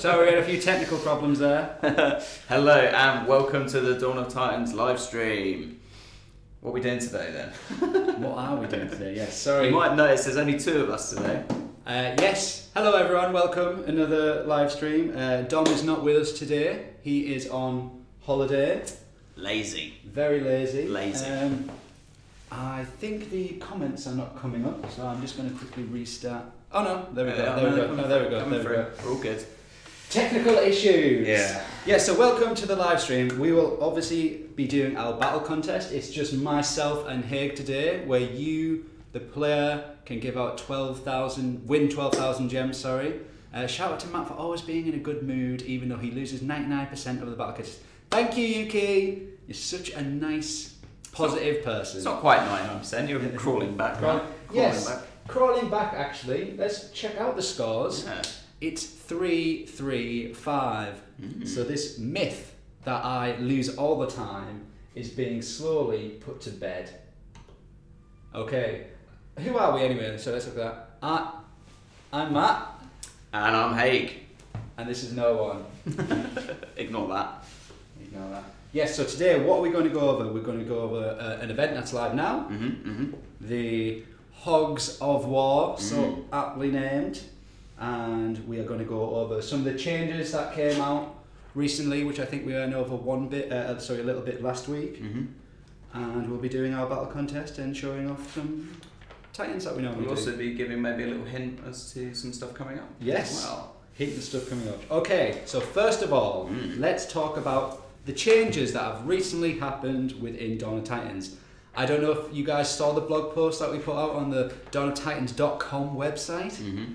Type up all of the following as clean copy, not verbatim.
Sorry, we had a few technical problems there. Hello and welcome to the Dawn of Titans live stream. What are we doing today then? What are we doing today? Yes, sorry. You might have noticed there's only two of us today. Yes, hello everyone, welcome. Another live stream. Dom is not with us today. He is on holiday. Lazy. Very lazy. Lazy. I think the comments are not coming up, so I'm just going to quickly restart. Oh no, there we go. There we go. We're all good. Technical issues. Yeah. Yeah, so welcome to the live stream. We will obviously be doing our battle contest. It's just myself and Haig today, where you, the player, can give out 12,000, win 12,000 gems, sorry. Shout out to Matt for always being in a good mood, even though he loses 99% of the battle contest. Thank you, Yuki. You're such a nice, positive person. It's not quite 99%, you're crawling back, right? Crawling back actually. Let's check out the scores. Yeah. It's 3-3-5. So this myth that I lose all the time is being slowly put to bed. Okay, who are we anyway? So let's look at that. I'm Matt. And I'm Haig. And this is no one. Ignore that. Ignore that. Yes, so today what are we going to go over? We're going to go over an event that's live now. The Hogs of War, so aptly named. And we are going to go over some of the changes that came out recently, which I think we went over a little bit last week. And we'll be doing our battle contest and showing off some Titans that we normally do. We'll also be giving maybe a little hint as to some stuff coming up. Yes, well, hint the stuff coming up. Okay, so first of all, let's talk about the changes that have recently happened within Dawn of Titans. I don't know if you guys saw the blog post that we put out on the dawnofTitans.com website.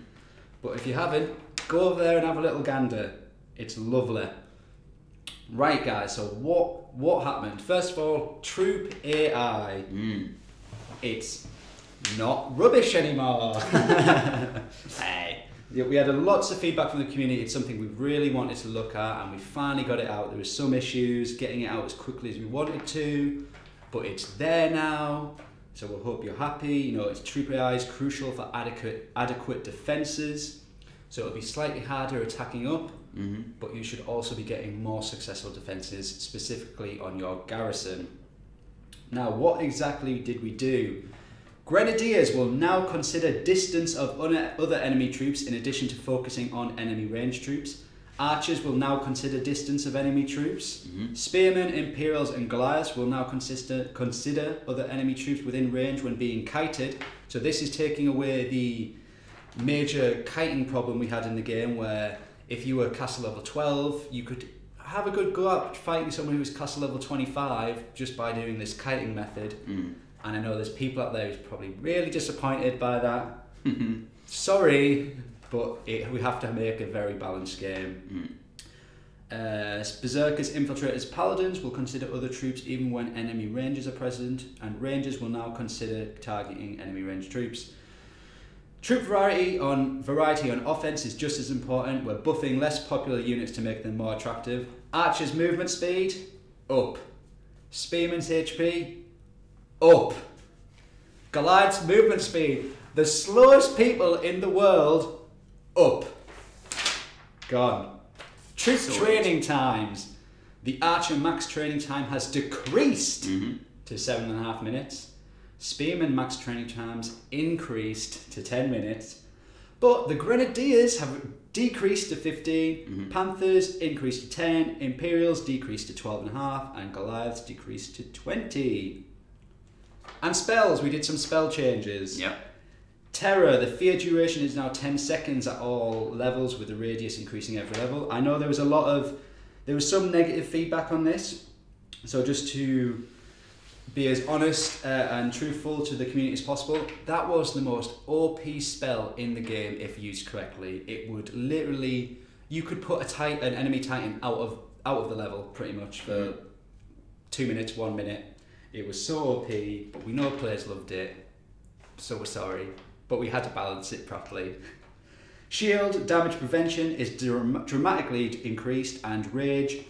But if you haven't, go over there and have a little gander. It's lovely. Right, guys. So what happened? First of all, Troop AI. It's not rubbish anymore. Hey. Yeah, we had lots of feedback from the community. It's something we really wanted to look at, and we finally got it out. There was some issues getting it out as quickly as we wanted to, but it's there now. So we hope you're happy. You know, it's Troop AI is crucial for adequate defenses. So it'll be slightly harder attacking up, but you should also be getting more successful defenses, specifically on your garrison. Now, what exactly did we do? Grenadiers will now consider distance of other enemy troops in addition to focusing on enemy range troops. Archers will now consider distance of enemy troops. Spearmen, Imperials and Goliaths will now consider other enemy troops within range when being kited. So this is taking away the major kiting problem we had in the game, where if you were castle level 12, you could have a good go at fighting someone who was castle level 25 just by doing this kiting method. And I know there's people out there who's probably really disappointed by that. Sorry, but we have to make a very balanced game. Berserkers, Infiltrators, Paladins will consider other troops even when enemy rangers are present, and Rangers will now consider targeting enemy range troops. Troop variety on offense is just as important. We're buffing less popular units to make them more attractive. Archers' movement speed, up. Spearmen's HP, up. Goliath's movement speed, the slowest people in the world, up. Gone. Troop training times. The Archer max training time has decreased to 7.5 minutes. Spearman max training times increased to 10 minutes. But the Grenadiers have decreased to 15, Panthers increased to 10, Imperials decreased to 12.5, and Goliaths decreased to 20. And spells, we did some spell changes. Terror, the fear duration is now 10 seconds at all levels, with the radius increasing every level. I know there was some negative feedback on this, so just to be as honest and truthful to the community as possible, that was the most OP spell in the game if used correctly. It would literally, you could put an enemy titan out of the level pretty much for 2 minutes, 1 minute. It was so OP, but we know players loved it, so we're sorry, but we had to balance it properly. Shield damage prevention is dramatically increased, and rage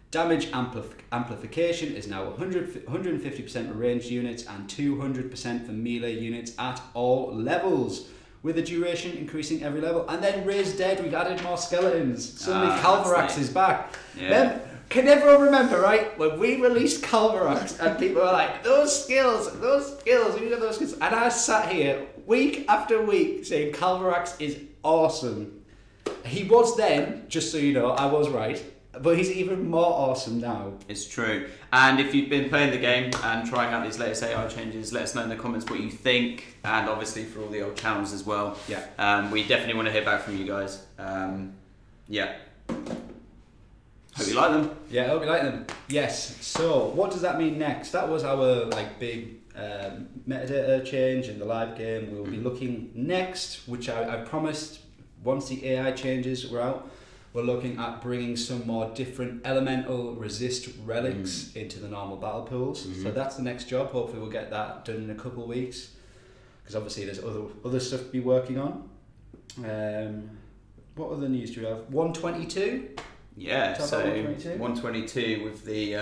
damage amplification is now 150% for ranged units and 200% for melee units at all levels, with the duration increasing every level. And then Raised Dead, we've added more skeletons. Suddenly Calvarax is back. Can everyone remember, right, when we released Calvarax and people were like, those skills, who got those skills? And I sat here week after week saying Calvarax is awesome. He was then, just so you know, I was right, but he's even more awesome now. It's true. And if you've been playing the game and trying out these latest AI changes, let us know in the comments what you think, and obviously for all the old channels as well. We definitely want to hear back from you guys. Hope you like them. Yeah, I hope you like them. Yes. So, what does that mean next? That was our big metadata change in the live game. We'll be looking next, which I promised once the AI changes were out. We're looking at bringing some more different elemental resist relics into the normal battle pools. So that's the next job. Hopefully we'll get that done in a couple of weeks, because obviously there's other stuff to be working on. What other news do we have? 122. Yeah, so 122 with the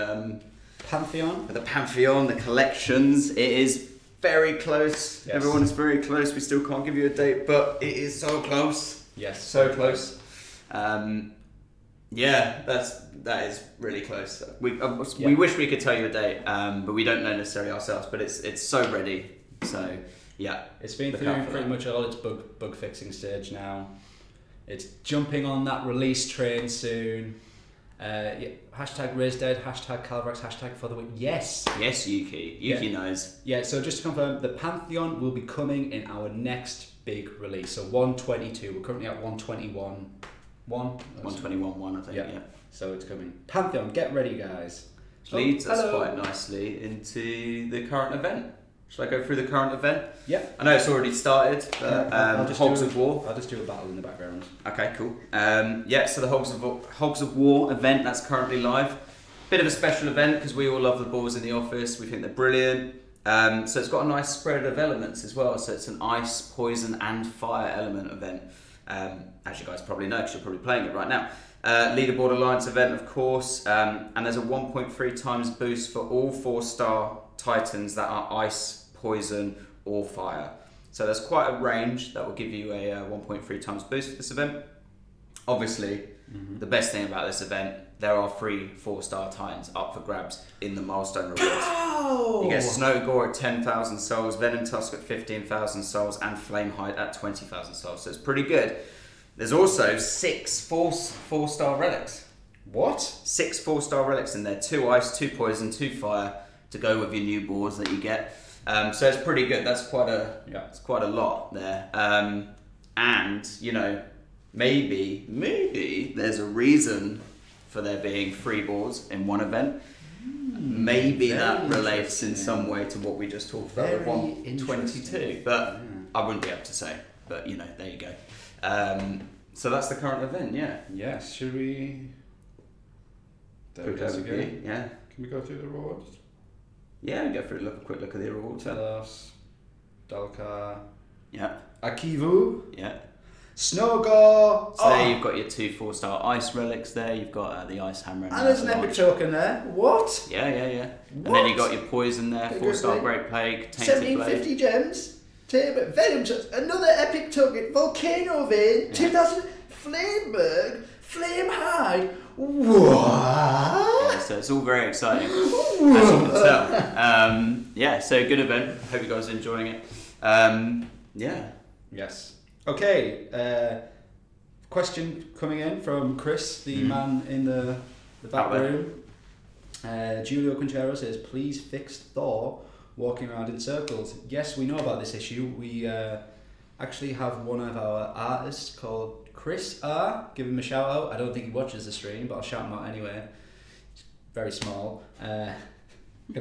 Pantheon. With the Pantheon, the collections. It is very close. Yes. Everyone is very close. We still can't give you a date, but it is so close. Yes, so close. That is really close. We wish we could tell you a date, but we don't know necessarily ourselves. But it's so ready. So yeah, it's been through pretty much all its bug fixing stage now. It's jumping on that release train soon. Hashtag Raised Dead, hashtag Calvarax, hashtag For the Win. Yes. Yes, Yuki. Yuki knows. Yeah, so just to confirm, the Pantheon will be coming in our next big release. So 122. We're currently at 121. 121, I think. Yeah. So it's coming. Pantheon, get ready, guys. Leads us quite nicely into the current event. Should I go through the current event? Yeah. I know it's already started, but Hogs of War. I'll just do a battle in the background. Okay, cool. So the Hogs of War event, that's currently live. Bit of a special event because we all love the balls in the office. We think they're brilliant. So it's got a nice spread of elements as well. So it's an ice, poison and fire element event. As you guys probably know because you're probably playing it right now. Leaderboard Alliance event, of course. And there's a 1.3 times boost for all 4-star Titans that are ice, poison or fire. So there's quite a range that will give you a 1.3 times boost for this event. Obviously, the best thing about this event, there are 3 4-star Titans up for grabs in the milestone rewards. Oh! You get Snow Gore at 10,000 souls, Venom Tusk at 15,000 souls, and Flame Hide at 20,000 souls. So it's pretty good. There's also 6 4-star relics. What? 6 4-star relics in there. 2 ice, 2 poison, 2 fire to go with your new boards that you get. So it's pretty good. That's quite a it's quite a lot there. And you know, maybe there's a reason for there being 3 boards in one event. Maybe that relates in some way to what we just talked about with 122. But I wouldn't be able to say. But you know, there you go. So that's the current event. Yeah. Yes. Should we? Quick overview. Yeah. Can we go through the rewards? Yeah, go through a quick look at the rewards. Telos, Dalkar, Yeah. Akivu, Yeah. Snowgore. So there you've got your 2 4-star ice relics there. You've got the ice hammer. And there's an epic token there. What? Yeah. And then you got your poison there. 4-star Great Plague, Tainted 1750 gems. Venom Tusk, another epic token. Volcano Vein, 2000 Flameberg, Flame Hide. What? Yeah, so it's all very exciting, as you can tell. Yeah, so good event. Hope you guys are enjoying it. Yeah. Yes. Okay. Question coming in from Chris, the man in the back room. Julio Quintero says, please fix Thor walking around in circles. Yes, we know about this issue. We actually have one of our artists called Chris R. Give him a shout out. I don't think he watches the stream, but I'll shout him out anyway. He's very small. Can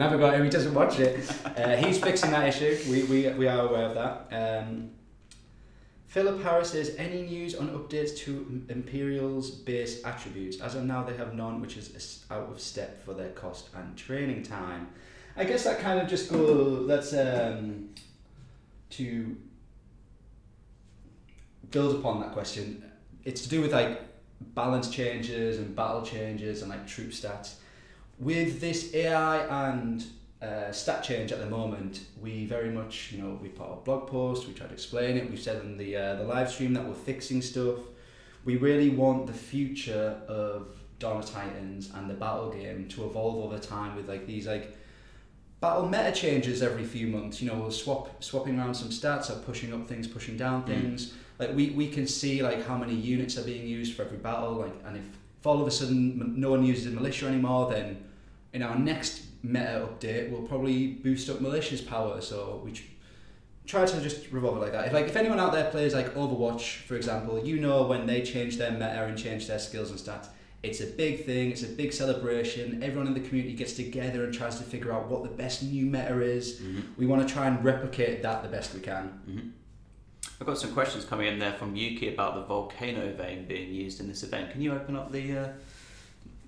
have a go at him, he doesn't watch it. He's fixing that issue. We are aware of that. Philip Harris says, any news on updates to Imperial's base attributes? As of now, they have none, which is out of step for their cost and training time. I guess that kind of just goes, that's to build upon that question. It's to do with like balance changes and battle changes and like troop stats. With this AI and stat change at the moment, we very much, you know, we put out a blog post, we tried to explain it, we've said in the live stream that we're fixing stuff. We really want the future of Dawn of Titans and the battle game to evolve over time with like these like battle meta changes every few months. You know, we'll swapping around some stats or pushing up things, pushing down things. Like we can see like how many units are being used for every battle, like, and if all of a sudden no one uses militia anymore, then in our next meta update we'll probably boost up militia's power. So we try to just revolve it like that. If anyone out there plays like Overwatch, for example, you know when they change their meta and change their skills and stats, it's a big thing, it's a big celebration. Everyone in the community gets together and tries to figure out what the best new meta is. We want to try and replicate that the best we can. I've got some questions coming in there from Yuki about the volcano vein being used in this event. Can you open up the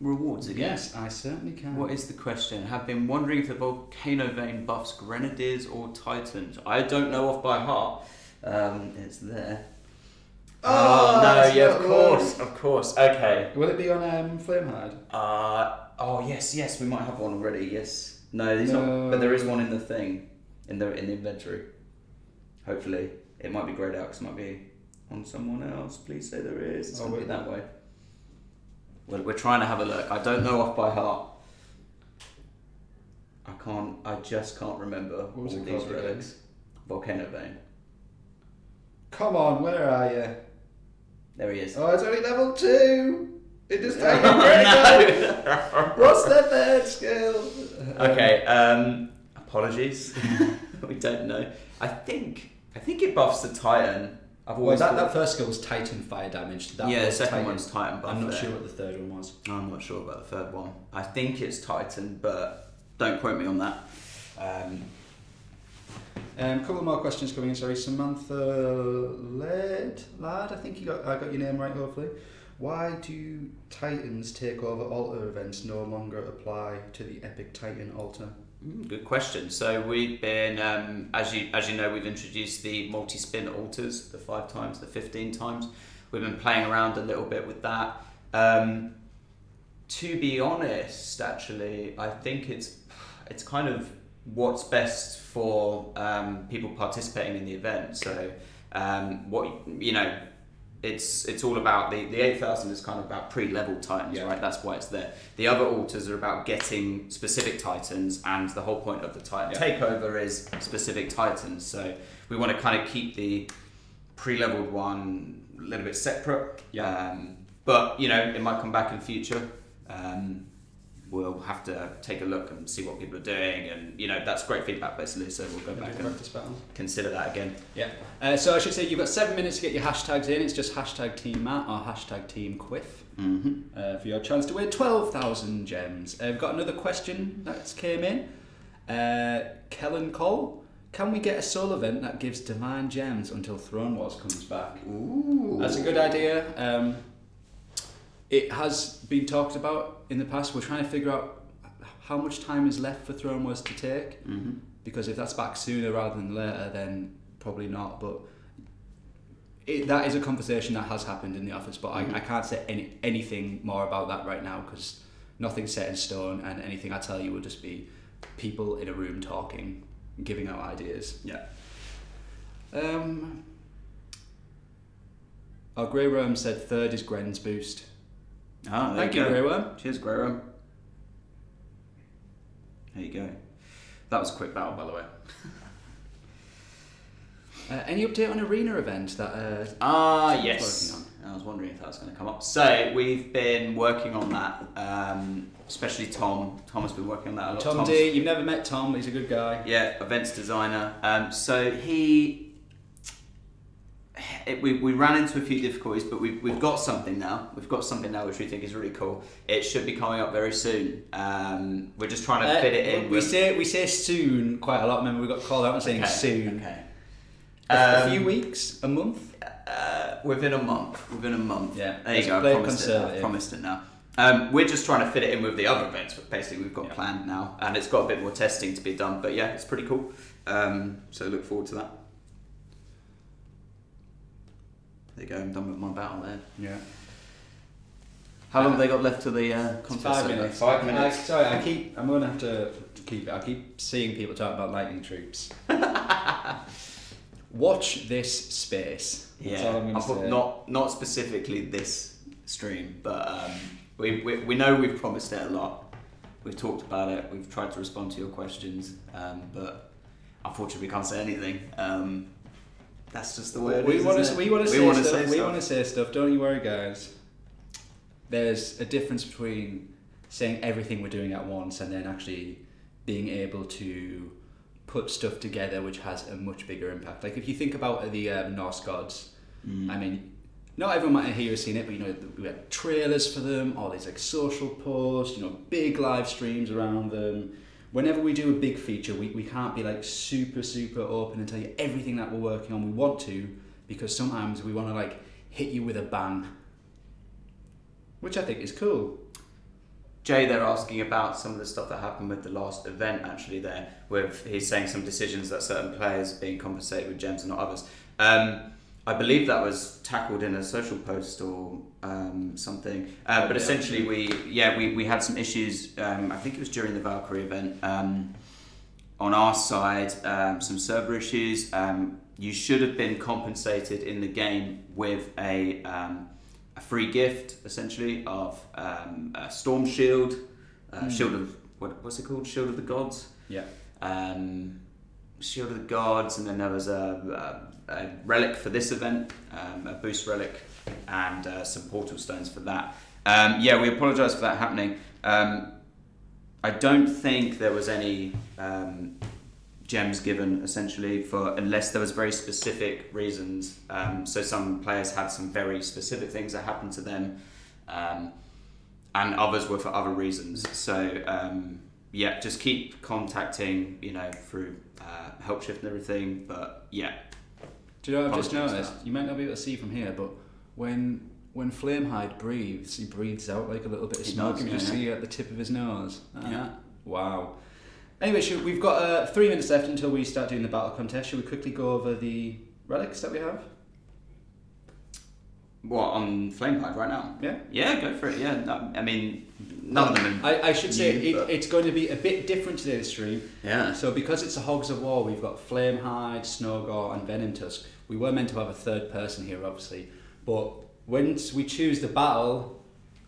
rewards again? Yes, I certainly can. What is the question? Have been wondering if the volcano vein buffs Grenadiers or Titans. I don't know off by heart. It's there. Oh no! Yeah, of course. Okay. Will it be on Flamehide? Oh yes. We might have one already. Yes. No, there's not. But there is one in the thing, in the inventory. Hopefully, it might be grayed out because it might be on someone else. Please say there is. It's gonna be that way. We're trying to have a look. I don't know off by heart. I just can't remember all these relics. Volcano vein. Come on, where are you? There he is. Oh, it's only level 2. It just taken critical. What's their third skill? Okay. Apologies. We don't know. I think it buffs the Titan. That first skill was Titan fire damage. The second one's Titan buff. I'm not sure what the third one was. I'm not sure about the third one. I think it's Titan, but don't quote me on that. A couple more questions coming in. Sorry, Samantha Ladd. I think I got your name right. Hopefully, Why do Titans Takeover Altar events no longer apply to the Epic Titan Altar? Good question. So we've been, as you know, we've introduced the multi-spin altars, the 5 times, the 15 times. We've been playing around a little bit with that. To be honest, actually, I think it's kind of what's best for people participating in the event. So it's all about the 8,000 is kind of about pre-level Titans, right? That's why it's there. The other altars are about getting specific Titans, and the whole point of the Titan takeover is specific Titans. So we want to kind of keep the pre-leveled one a little bit separate. But it might come back in the future. We'll have to take a look and see what people are doing, and that's great feedback basically. So we'll go back and consider that again. So I should say you've got 7 minutes to get your hashtags in. It's just hashtag Team Matt or hashtag Team Quiff for your chance to win 12,000 gems. We've got another question that's came in. Kellen Cole, can we get a soul event that gives divine gems until Throne Wars comes back? Ooh, that's a good idea. It has been talked about in the past. We're trying to figure out how much time is left for Throne Wars to take. Because if that's back sooner rather than later, then probably not. But that is a conversation that has happened in the office. But I can't say anything more about that right now because nothing's set in stone, and anything I tell you will just be people in a room talking, giving out ideas. Our Grey Worm said 3rd is Gren's boost. Oh, Thank you, Grey Worm. Cheers, Grey Worm. There you go. That was a quick battle, by the way. Any update on Arena event that yes. Working on? I was wondering if that was going to come up. So we've been working on that, especially Tom. Tom has been working on that a lot. Tom D, you've never met Tom, he's a good guy. Yeah, events designer. So we ran into a few difficulties, but we've got something now. We've got something now which we think is really cool. It should be coming up very soon. We're just trying to fit it in. We say soon quite a lot. Remember, we got called out on saying soon. Okay. A few weeks, a month. Within a month. Yeah. There you go. I promised it now. We're just trying to fit it in with the other events, but basically we've got planned now, and it's got a bit more testing to be done. But yeah, it's pretty cool. So look forward to that. There you go, I'm done with my battle there. Yeah. How long have they got left to the contest? 5 minutes. 5 minutes. I'm going to have to keep it. I keep seeing people talk about lightning troops. Watch this space. That's all I'm going to say. Not specifically this stream, but we know we've promised it a lot. We've talked about it. We've tried to respond to your questions, but unfortunately we can't say anything. That's just the way it is. We want to say stuff. Don't you worry, guys. There's a difference between saying everything we're doing at once and then actually being able to put stuff together which has a much bigger impact. Like if you think about the Norse gods, I mean, not everyone might here has seen it, but we had trailers for them, all these like social posts, big live streams around them. Whenever we do a big feature, we can't be like super open and tell you everything that we're working on. We want to, because sometimes we want to like hit you with a bang, which I think is cool. Jay, they're asking about some of the stuff that happened with the last event actually there, with he's saying some decisions that certain players are being compensated with gems and not others. I believe that was tackled in a social post or something. But essentially, we had some issues. I think it was during the Valkyrie event. On our side, some server issues. You should have been compensated in the game with a free gift, essentially, of a storm shield, shield of what's it called? Shield of the Gods. Yeah. Shield of the Gods, and then there was a relic for this event, a boost relic, and some portal stones for that. We apologise for that happening. I don't think there was any gems given, essentially, unless there was very specific reasons. So some players had some very specific things that happened to them, and others were for other reasons. So just keep contacting, through help shift and everything. But yeah. Do you know what I've just noticed? You might not be able to see from here, but when when Flamehide breathes, he breathes out like a little bit of He smoke. does, You can just yeah. see at the tip of his nose. Yeah. Wow. Anyway, we've got 3 minutes left until we start doing the battle contest. Should we quickly go over the relics that we have? What, on Flamehide right now? Yeah. Yeah, go for it. Yeah, no, I mean, none of them. I should say new, it's going to be a bit different today, the stream. Yeah. So because it's the Hogs of War, we've got Flamehide, Snowgore, and Venom Tusk. We were meant to have a third person here, obviously, but once we choose the battle,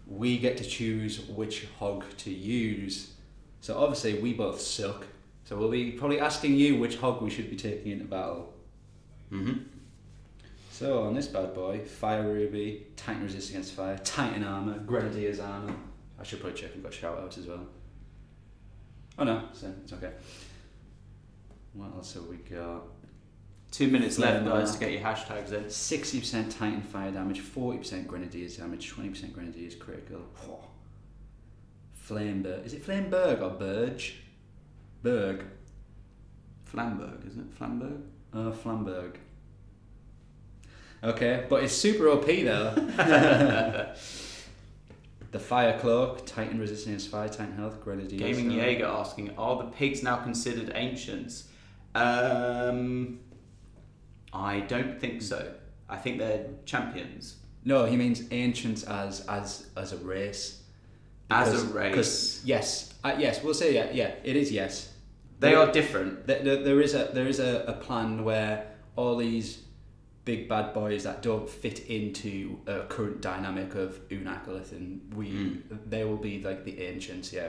we get to choose which hog to use. So obviously we both suck. So we'll be probably asking you which hog we should be taking into battle. Mm-hmm. So on this bad boy, Fire Ruby, Titan resist against fire, Titan armor, Grenadier's armor. I should probably check we've got shout outs as well. Oh no, so it's okay. What else have we got? 2 minutes left, guys, to get your hashtags in. 60% Titan fire damage, 40% Grenadier's damage, 20% Grenadier's critical. Oh. Flameberg. Is it Flameberg or Burge? Berg. Flamberg, isn't it? Flamberg? Flamberg. Okay, but it's super OP though. The Fire Cloak, Titan resistance, Fire, Titan health, Grenadier. Gaming Jaeger asking, are the pigs now considered ancients? I don't think so. I think they're champions. No, he means ancients as a race. As a race. Because yes, yes, we'll say yeah, it is yes. They are different. There is a plan where all these big bad boys that don't fit into a current dynamic of Unakalith and they will be like the ancients, yeah.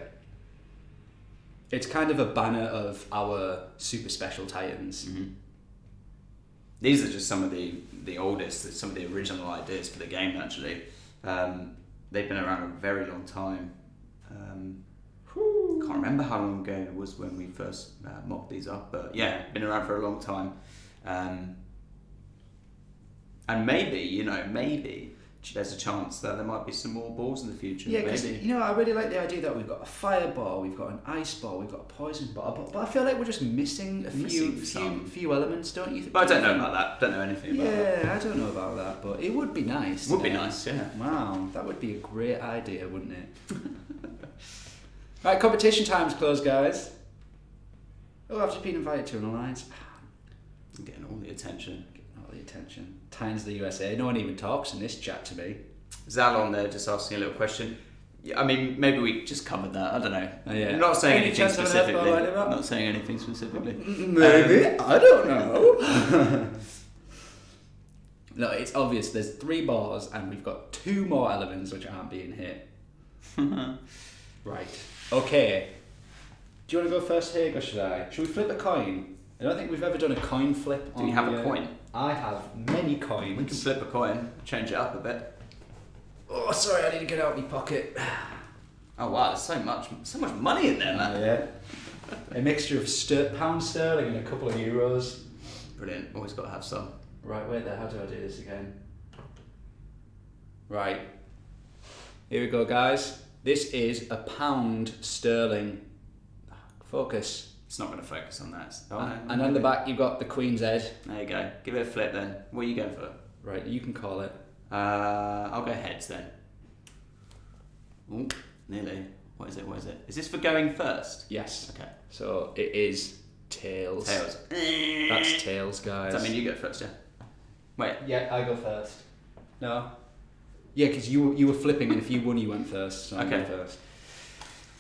It's kind of a banner of our super special titans. Mm-hmm. These are just some of the oldest, some of the original ideas for the game actually. They've been around a very long time. Can't remember how long ago it was when we first mocked these up, but yeah, been around for a long time. And maybe, maybe there's a chance that there might be some more balls in the future. Yeah, because maybe. I really like the idea that we've got a fireball, we've got an ice ball, we've got a poison ball, but I feel like we're just missing a few elements, don't you? But I don't know about that. Don't know anything about that. Yeah, I don't know about that, but it would be nice. Would be nice, yeah. Wow, that would be a great idea, wouldn't it? Right, competition time's closed, guys. Oh, I've just been invited to an alliance. I'm getting all the attention. Titans the USA. No one even talks in this chat to me. Zal on there just asking a little question. Yeah, I mean, maybe we just covered that. I don't know. Oh, yeah. I'm not saying anything specifically. Not saying anything specifically. Maybe. I don't know. No, it's obvious. There's 3 bars and we've got 2 more elements which aren't being hit. Right. Okay. Do you want to go first, Haig, or should I? Should we flip a coin? I don't think we've ever done a coin flip. Do you have a coin? I have many coins. We can flip a coin, change it up a bit. Oh, sorry, I need to get out of my pocket. Oh wow, there's so much money in there, man. Yeah. A mixture of pound sterling and a couple of euros. Brilliant. Always got to have some. Right, wait there. How do I do this again? Right. Here we go, guys. This is a pound sterling. Focus. It's not going to focus on that. And on the back, you've got the Queen's Head. There you go. Give it a flip then. What are you going for? Right, you can call it. I'll go heads then. Ooh, nearly. What is it? Is this for going first? Yes. Okay. So it is tails. Tails. That's tails, guys. Does that mean you go first, yeah? Wait. Yeah, I go first. No. Yeah, because you were flipping, and if you won, you went first. So I went first.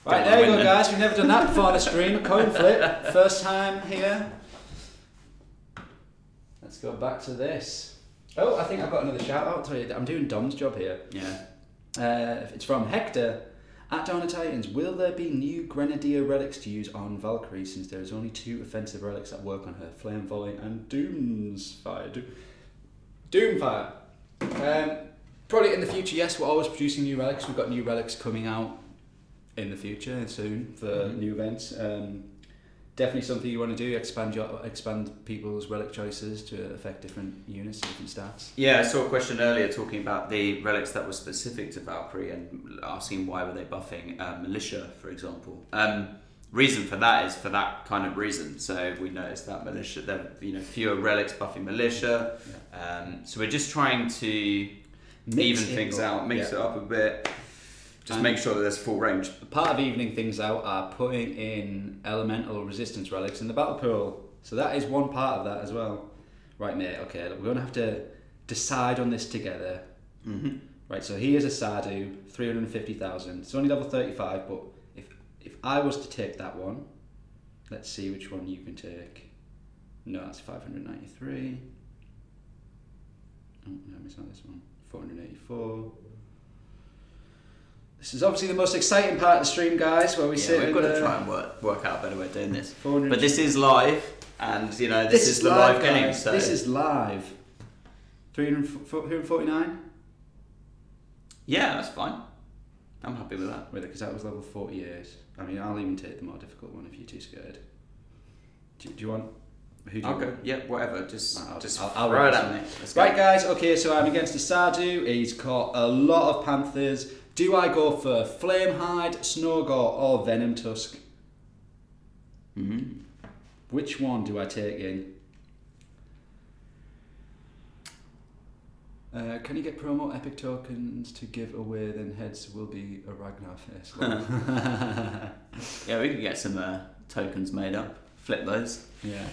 Right, there you go, guys. We've never done that before on a stream. Coin flip. First time here. Let's go back to this. Oh, I think I've got another shout out. I'm doing Dom's job here. Yeah. It's from Hector. At Dawn of Titans, will there be new Grenadier relics to use on Valkyrie since there is only 2 offensive relics that work on her? Flame Volley and Doomsfire. Doomfire. Probably in the future, yes, we're always producing new relics. We've got new relics coming out in the future and soon for new events. Definitely something you want to do, expand people's relic choices to affect different units, different stats. Yeah, I saw a question earlier talking about the relics that were specific to Valkyrie and asking why were they buffing militia, for example. Reason for that is for that kind of reason. So we noticed that militia, there fewer relics buffing militia. Yeah. So we're just trying to even things out, mix it up a bit. Just make sure that there's full range. Part of evening things out are putting in elemental resistance relics in the battle pool. So that is one part of that as well. Right, mate, okay, we're going to have to decide on this together. Mm-hmm. Right, so he is a Sardu, 350,000. It's only level 35, but if I was to take that one, let's see which one you can take. No, that's 593. Oh, no, it's not this one. 484. This is obviously the most exciting part of the stream, guys, where we sit. We've got to try and work out a better way of doing this. But this is live, and you know this is the live game. So this is live. 349. Yeah, that's fine. I'm happy with that. With it, because that was level 48. I mean, I'll even take the more difficult one if you're too scared. Do you want? Who do you want? Yeah, whatever. Just I'll throw it at me. Right, guys. Okay, so I'm against a Sardu. He's got a lot of Panthers. Do I go for Flamehide, Snowgore, or Venom Tusk? Mm-hmm. Which one do I take in? Can you get promo epic tokens to give away? Then heads will be a Ragnar face. Yeah, we could get some tokens made up. Flip those. Yeah.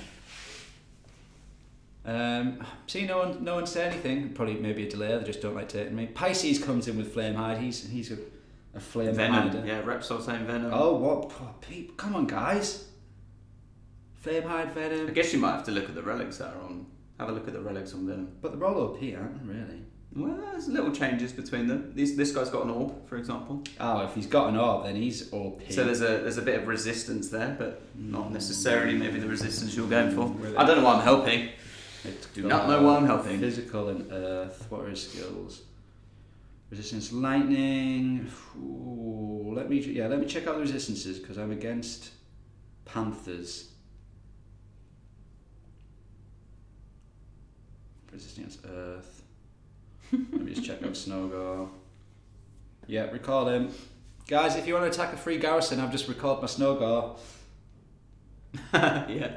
See, no one said anything. Probably maybe a delay. They just don't like taking me. Pisces comes in with Flamehide. He's a flame Venom. hider. Yeah, Repsol saying Venom. Oh, what? Pete, come on, guys. Flamehide, Venom. I guess you might have to look at the relics that are on. Have a look at the relics on Venom. But they're all OP, aren't they, really? Well, there's little changes between them. This guy's got an orb, for example. Oh, if he's got an orb, then he's OP. So there's a bit of resistance there, but not necessarily maybe the resistance you're going for. I don't know why I'm helping. Do not know why I'm helping. Physical and earth. What are his skills? Resistance, lightning. Ooh, let me check out the resistances because I'm against Panthers. Resistance, earth. Let me just check out Snowgore. Yeah, record him. Guys, if you want to attack a free garrison, I've just recalled my Snowgore. Yeah.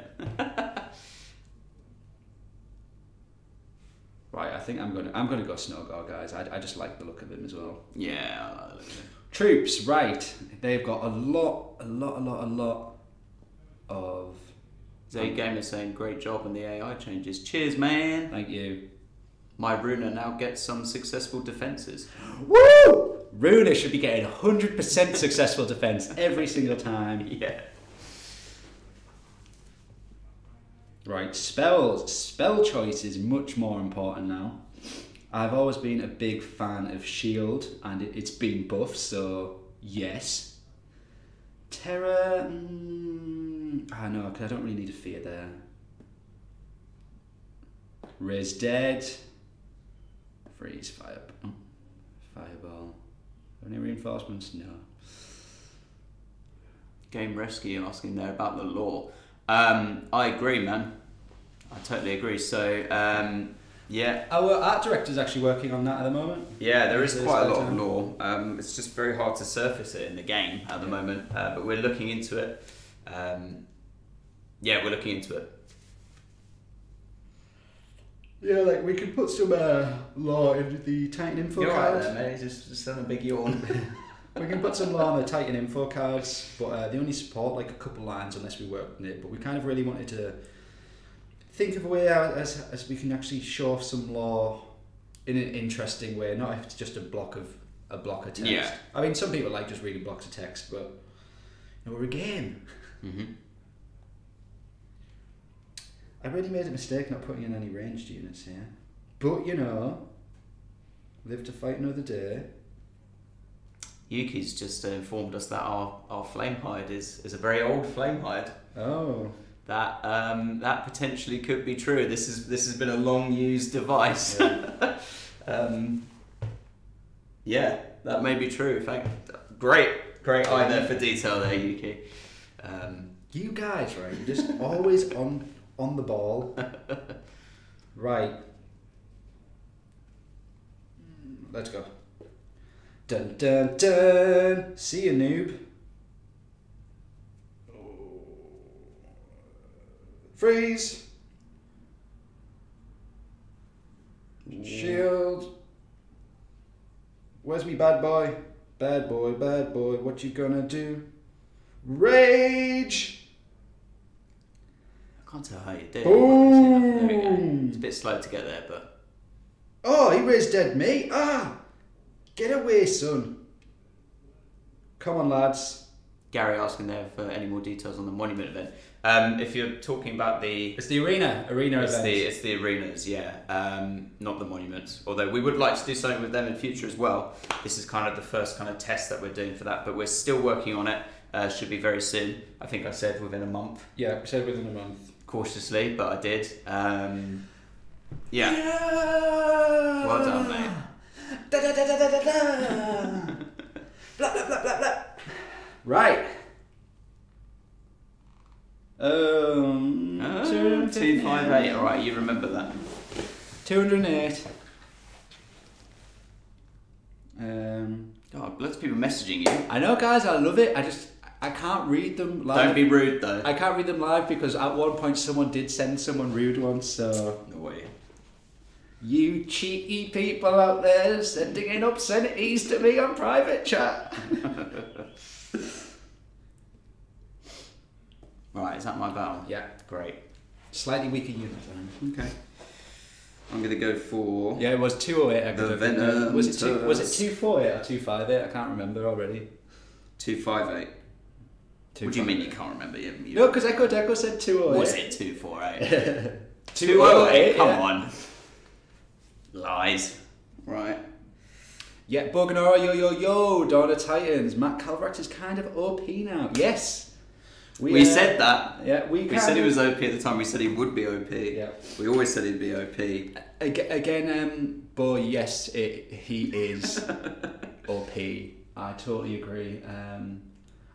Right, I think I'm gonna go Snowgore, guys. I just like the look of him as well. Yeah, I like the look of him. Troops, right? They've got a lot of. Zay Gamer saying great job on the AI changes. Cheers, man. Thank you. My Runa now gets some successful defences. Woo! Runa should be getting 100% successful defense every single time. Yeah. Right, spells. Spell choice is much more important now. I've always been a big fan of Shield, and it's been buffed, so yes. Terror, I know, because I don't really need a fear there. Raise Dead. Freeze, Fireball. Any reinforcements? No. Game Rescue asking there about the lore. I agree, man. I totally agree. So, yeah. Our art director's actually working on that at the moment. Yeah, there is quite a lot of lore. It's just very hard to surface it in the game at the moment, but we're looking into it. Yeah, we're looking into it. Yeah, like we could put some lore into the Titan info You're cards. right there, mate. Just having a big yawn. We can put some lore on the Titan info cards, but they only support like a couple lines unless we work on it. But we kind of really wanted to think of a way out as we can actually show off some lore in an interesting way, not if it's just a block of text. Yeah. I mean, some people like just reading blocks of text, but you know, we're a game. Mm-hmm. I really made a mistake not putting in any ranged units here, but you know, live to fight another day. Yuki's just informed us that our Flamehide is a very old Flamehide. Oh. That potentially could be true. This has been a long used device. Yeah. Yeah, that may be true. In fact, great eye there for detail there, Yuki. You guys, right? You're just always on the ball. Right. Let's go. Dun dun dun. See you, noob. Freeze. Shield. Where's me bad boy? Bad boy, what you gonna do? Rage! I can't tell how you did. Boom! There we go. It's a bit slow to get there, but... Oh, he raised dead meat. Ah! Get away, son. Come on, lads. Gary asking there for any more details on the monument event. If you're talking about the... It's the arena event. It's the arenas, yeah. Not the monuments. Although we would like to do something with them in future as well. This is kind of the first kind of test that we're doing for that, but we're still working on it. Should be very soon. I think I said within a month. Yeah, we said within a month. Cautiously, but I did. Yeah. Well done, mate. Da, da, da, da, da, da. Blah, blah, blah, blah, blah. Right. 258. All right, you remember that. 208. God, lots of people messaging you. I know, guys. I love it. I can't read them live. Don't be rude, though. I can't read them live because at one point someone did send someone rude once. So no way. You cheeky people out there sending in obscenities to me on private chat. Right, is that my battle? Yeah. Great. Slightly weaker unit time. Okay. I'm going to go for... Yeah, it was 208. The Venom. Was it 248 or 258? I can't remember already. 258. What do you mean you can't remember? No, because Echo said 208. Was it 248? 208? Come yeah. on. Lies. Right. Yeah, Boganora, yo, Dawn of Titans. Matt Calvarax is kind of OP now. Yes. We said that. Yeah, we said he was OP at the time. We said he would be OP. Yeah. We always said he'd be OP. Again, Bo, yes, he is OP. I totally agree.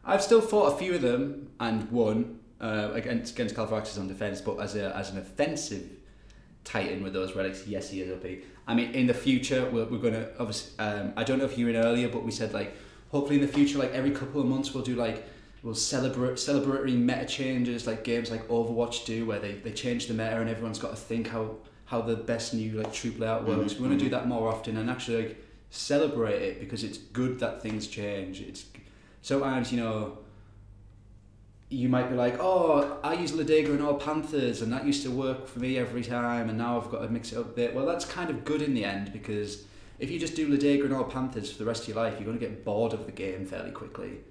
I've still fought a few of them and won against Calvarax's on defense, but as an offensive Titan with those relics, yes, he is OP. I mean, in the future, we're going to obviously. I don't know if you were in earlier, but we said like hopefully in the future, like every couple of months, we'll celebratory meta changes like games like Overwatch do, where they change the meta and everyone's got to think how the best new like troop layout works. We want to do that more often and actually like celebrate it because it's good that things change. It's sometimes, you know, you might be like, oh, I use Ladega and all Panthers and that used to work for me every time and now I've got to mix it up a bit. Well, that's kind of good in the end because if you just do Ladega and all Panthers for the rest of your life, you're going to get bored of the game fairly quickly.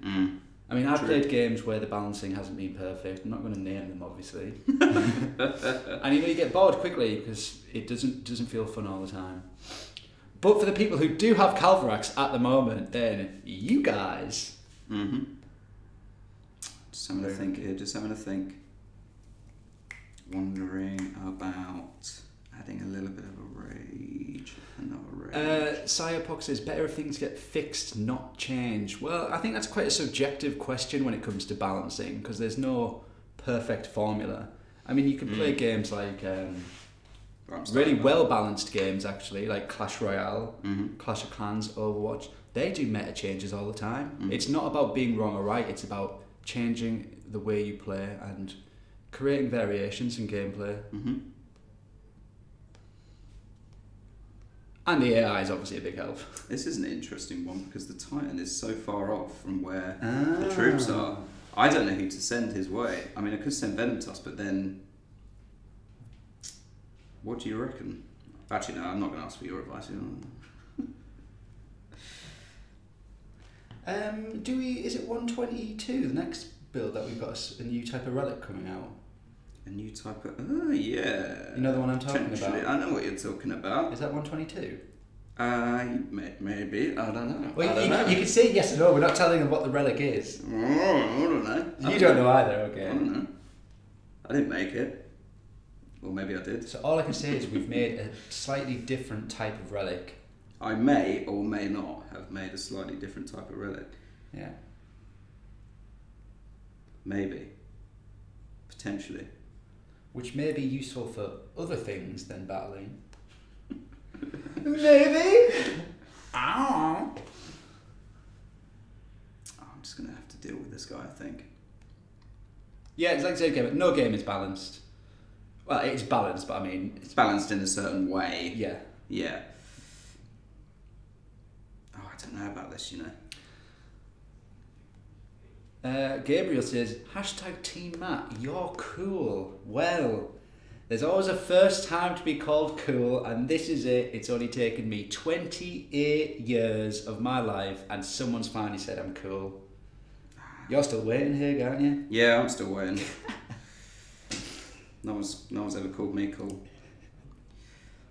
I mean, I've played games where the balancing hasn't been perfect. I'm not going to name them, obviously. And you get bored quickly because it doesn't feel fun all the time. But for the people who do have Calvarax at the moment, then you guys. Just having to think here. Just having to think. Wondering about adding a little bit of a rage. Sirepox says, better if things get fixed, not changed. Well, I think that's quite a subjective question when it comes to balancing, because there's no perfect formula. I mean, you can play games like really well-balanced games, actually, like Clash Royale, Clash of Clans, Overwatch. They do meta changes all the time. It's not about being wrong or right, it's about changing the way you play and creating variations in gameplay. And the AI is obviously a big help. This is an interesting one because the Titan is so far off from where the troops are. I don't know who to send his way. I mean, I could send Venom Tusk, but then... What do you reckon? Actually, no, I'm not going to ask for your advice. Is it 122, the next build that we've got a new type of relic coming out? A new type of... Oh, yeah. You know the one I'm talking about? I know what you're talking about. Is that 122? Maybe. I don't know. Well, you can say yes or no. We're not telling them what the relic is. I don't know. You don't know either, okay. I don't know. I didn't make it. Or maybe I did. So all I can say is we've made a slightly different type of relic. I may or may not have made a slightly different type of relic. Yeah. Maybe. Potentially. Which may be useful for other things than battling. Maybe. I'm just going to have to deal with this guy, I think. Yeah, it's like the same game. No game is balanced. Well, it's balanced, but I mean... It's balanced in a certain way. Yeah. Yeah. Oh, I don't know about this, you know. Gabriel says, hashtag Team Matt, you're cool. Well, there's always a first time to be called cool, and this is it. It's only taken me 28 years of my life, and someone's finally said I'm cool. You're still waiting here, aren't you? Yeah, I'm still waiting. No one's ever called me cool.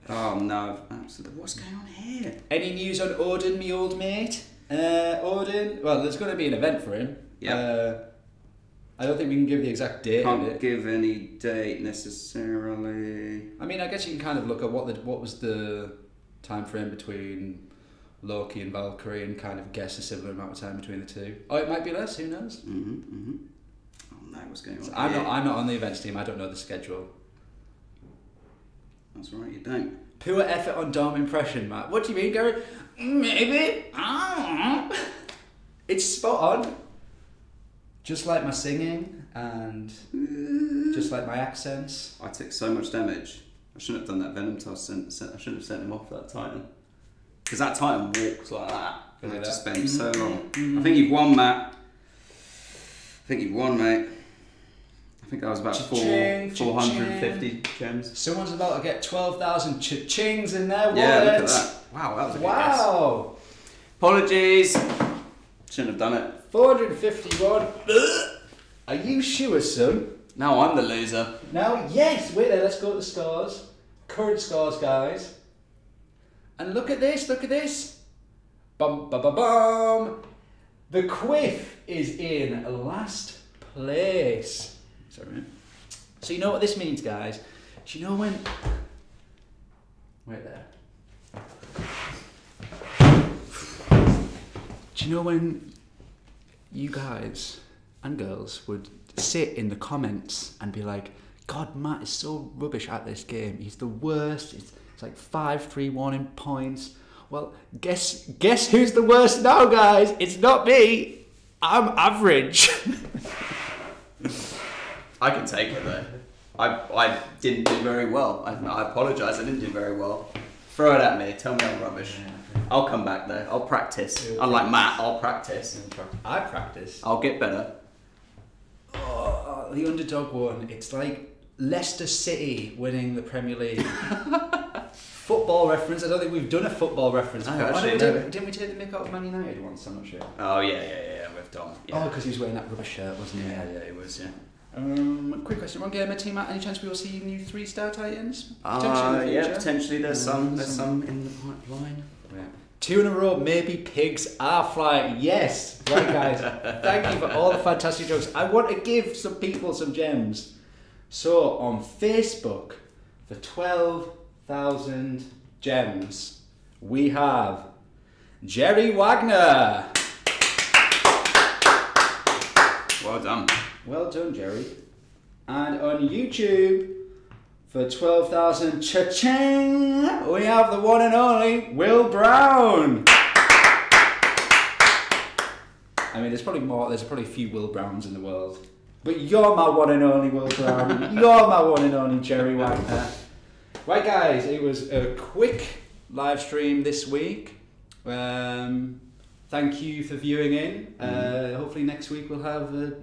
Oh no, absolutely. What's going on here? Any news on Odin, me old mate? Odin, well, there's going to be an event for him. Yeah. I don't think we can give the exact date. Can't give any date necessarily. I mean, I guess you can kind of look at what was the time frame between Loki and Valkyrie and kind of guess a similar amount of time between the two. Oh, it might be less. Who knows? Oh no, what's going on? So I'm not on the events team. I don't know the schedule. That's right, you don't. Poor effort on Dom impression, Matt. What do you mean, Gary? Maybe. I don't know. It's spot on. Just like my singing and just like my accents. I took so much damage. I shouldn't have done that Venom toss. I shouldn't have sent him off that Titan. Because that Titan walks like that. And I just spent so long. I think you've won, Matt. I think you've won, mate. I think I was about 450 gems. Someone's about to get 12,000 cha-chings in their wallet. Yeah, look at that. Wow, that was a good guess. Wow. Apologies. Shouldn't have done it. 451. Are you sure, son? Now I'm the loser. Now, yes. Wait there. Let's go to the scores. Current scores, guys. And look at this. Look at this. Bum, bum, bum, bum. The Quiff is in last place. Sorry, man. So you know what this means, guys? Do you know when... Wait there. Do you know when you guys and girls would sit in the comments and be like, God, Matt is so rubbish at this game. He's the worst. It's like 5-3-1 in points. Well, guess who's the worst now, guys? It's not me. I'm average. I can take it though. I didn't do very well. I apologise. I didn't do very well. Throw it at me. Tell me I'm rubbish. I'll come back though. I'll practice. Unlike Matt, I'll practice. I practice. I'll get better. Oh, the underdog one. It's like Leicester City winning the Premier League. Football reference. I don't think we've done a football reference. No, actually, no. Didn't we take the mick out of Man United once? I'm not sure. Oh yeah, with Dom. Yeah. Oh, because he was wearing that rubber shirt, wasn't he? Yeah, he was. Yeah. Quick question. One gamer team, Matt. Any chance we will see new 3-star Titans? Yeah, potentially. There's some in the pipeline. Yeah. 2 in a row. Maybe pigs are flying. Yes. Right, guys. Thank you for all the fantastic jokes. I want to give some people some gems. So on Facebook, for 12,000 gems, we have Jerry Wagner. Well done. Well done, Jerry. And on YouTube, for 12,000 cha-ching, we have the one and only Will Brown. I mean, there's probably a few Will Browns in the world. But you're my one and only Will Brown. You're my one and only Jerry Wagner. Right, guys, it was a quick live stream this week. Thank you for viewing in. Hopefully next week we'll have a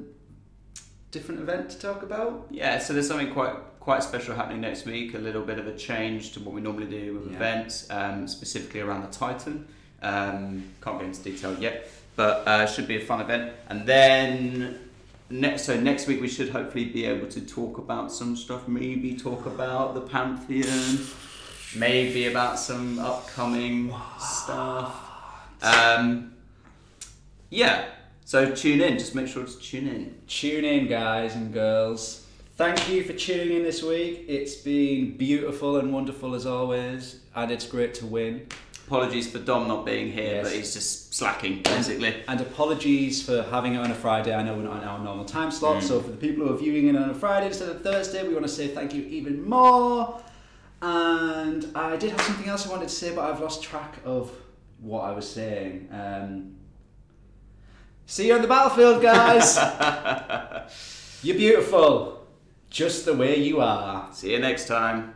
different event to talk about. Yeah, so there's something quite special happening next week. A little bit of a change to what we normally do with events, specifically around the Titan. Can't get into detail yet, but should be a fun event. And then next week we should hopefully be able to talk about some stuff. Maybe talk about the Pantheon. Maybe about some upcoming stuff. Yeah, so tune in. Just make sure to tune in. Tune in, guys and girls. Thank you for tuning in this week. It's been beautiful and wonderful as always, and it's great to win. Apologies for Dom not being here, but he's just slacking, basically. And apologies for having it on a Friday. I know we're not in our normal time slot, so for the people who are viewing it on a Friday instead of Thursday, we want to say thank you even more. And I did have something else I wanted to say, but I've lost track of what I was saying. See you on the battlefield, guys. You're beautiful, just the way you are. See you next time.